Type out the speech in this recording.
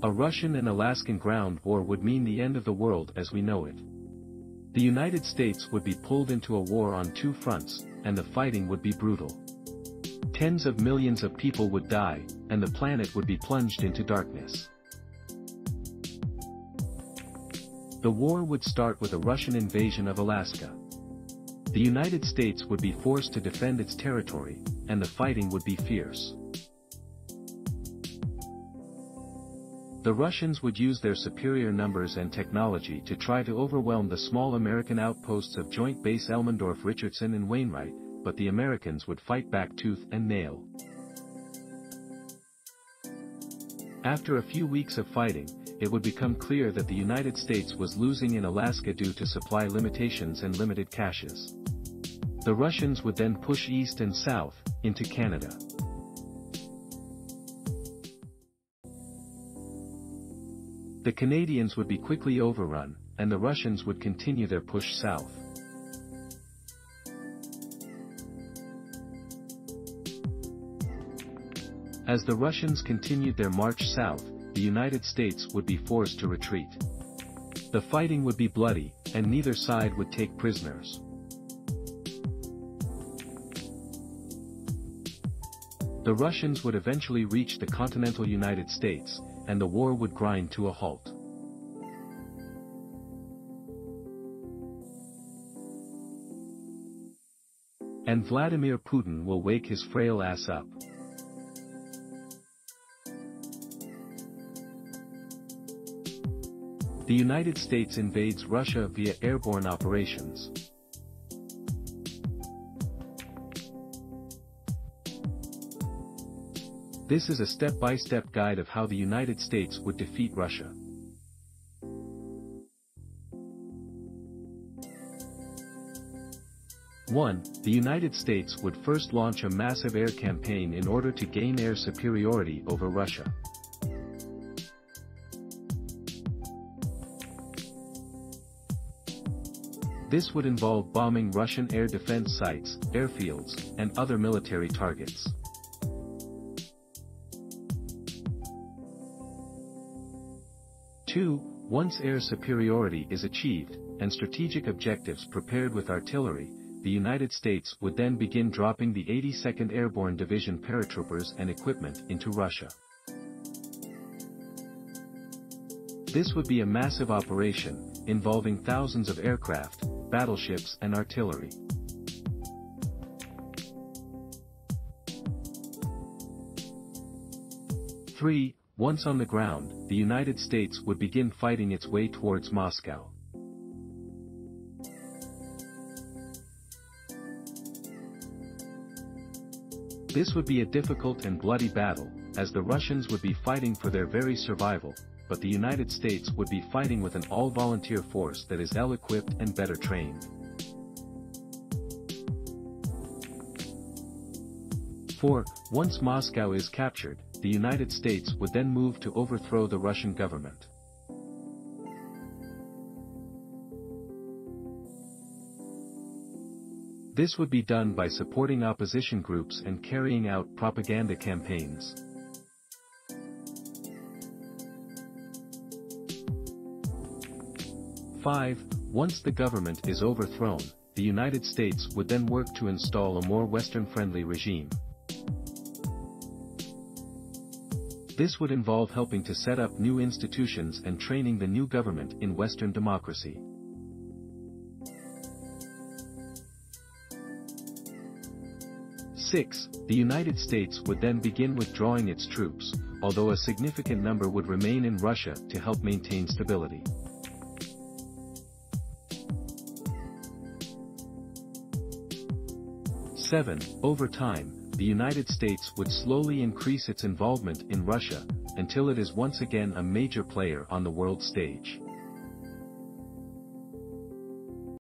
A Russian and Alaskan ground war would mean the end of the world as we know it. The United States would be pulled into a war on two fronts, and the fighting would be brutal. Tens of millions of people would die, and the planet would be plunged into darkness. The war would start with a Russian invasion of Alaska. The United States would be forced to defend its territory, and the fighting would be fierce. The Russians would use their superior numbers and technology to try to overwhelm the small American outposts of Joint Base Elmendorf, Richardson and Wainwright, but the Americans would fight back tooth and nail. After a few weeks of fighting, it would become clear that the United States was losing in Alaska due to supply limitations and limited caches. The Russians would then push east and south, into Canada. The Canadians would be quickly overrun, and the Russians would continue their push south. As the Russians continued their march south, the United States would be forced to retreat. The fighting would be bloody, and neither side would take prisoners. The Russians would eventually reach the continental United States, and the war would grind to a halt. And Vladimir Putin will wake his frail ass up. The United States invades Russia via airborne operations. This is a step-by-step guide of how the United States would defeat Russia. One, the United States would first launch a massive air campaign in order to gain air superiority over Russia. This would involve bombing Russian air defense sites, airfields, and other military targets. Two, once air superiority is achieved, and strategic objectives prepared with artillery, the United States would then begin dropping the 82nd Airborne Division paratroopers and equipment into Russia. This would be a massive operation, involving thousands of aircraft, battleships and artillery. Three, once on the ground, the United States would begin fighting its way towards Moscow. This would be a difficult and bloody battle, as the Russians would be fighting for their very survival, but the United States would be fighting with an all-volunteer force that is well-equipped and better trained. 4. Once Moscow is captured, the United States would then move to overthrow the Russian government. This would be done by supporting opposition groups and carrying out propaganda campaigns. Five, once the government is overthrown, the United States would then work to install a more Western-friendly regime. This would involve helping to set up new institutions and training the new government in Western democracy. 6. The United States would then begin withdrawing its troops, although a significant number would remain in Russia to help maintain stability. 7. Over time, the United States would slowly increase its involvement in Russia, until it is once again a major player on the world stage.